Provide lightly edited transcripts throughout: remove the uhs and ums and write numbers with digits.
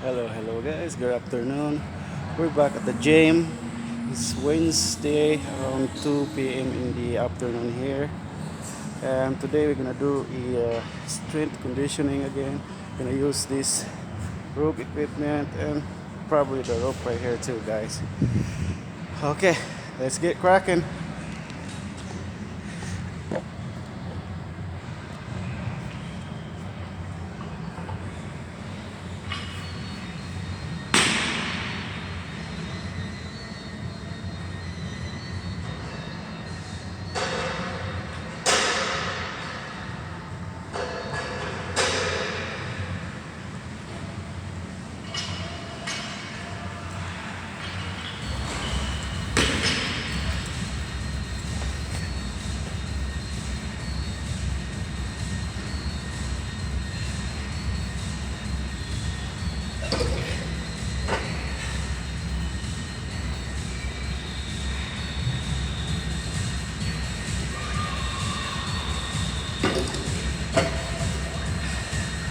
Hello guys, good afternoon. We're back at the gym. It's Wednesday around 2 p.m. in the afternoon here. And today we're gonna do a strength conditioning again. Gonna use this rope equipment and probably the rope right here too, guys. Okay, let's get cracking.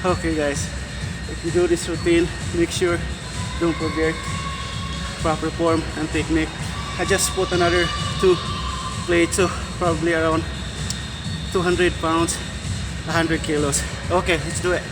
Okay guys, if you do this routine, make sure don't forget proper form and technique. I just put another two plates, so probably around 200 pounds, 100 kilos. Okay, let's do it.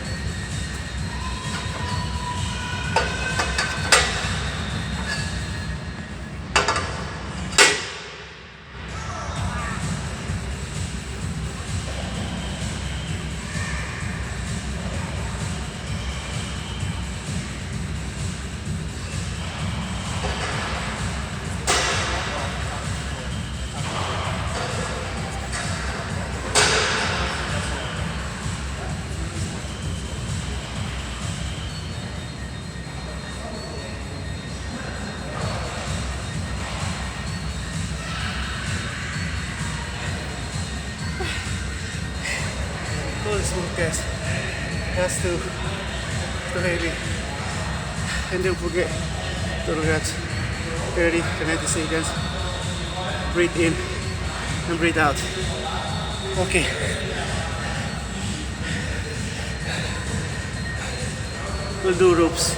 Holy smoke guys, that's too heavy. And don't forget to relax 30 to 90 seconds. Breathe in and breathe out. Okay. We'll do ropes.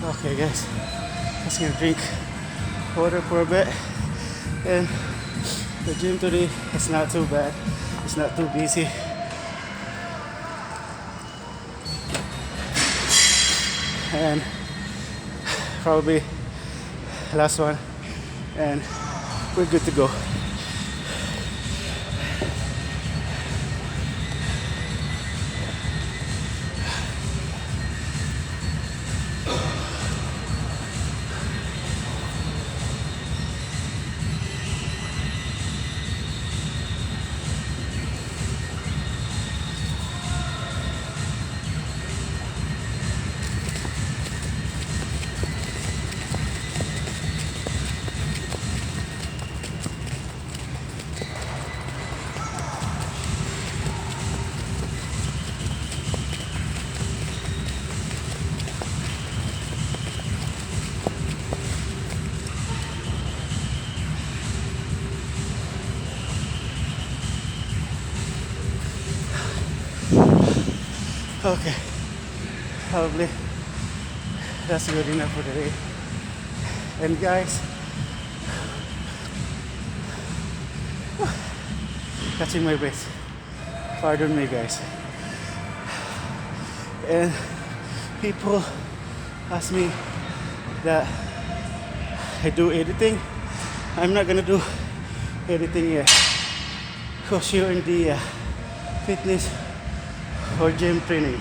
Okay guys, just gonna drink water for a bit. And the gym today is not too bad. It's not too busy. And probably last one and we're good to go. Okay, probably that's good enough for today. And guys, catching my breath. Pardon me, guys. And people ask me that I do editing. I'm not gonna do editing yet, because you're in the fitness or gym training.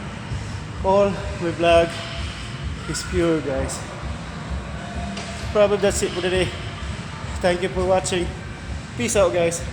All we vlog It's pure, guys. Probably that's it for today. Thank you for watching. Peace out, guys.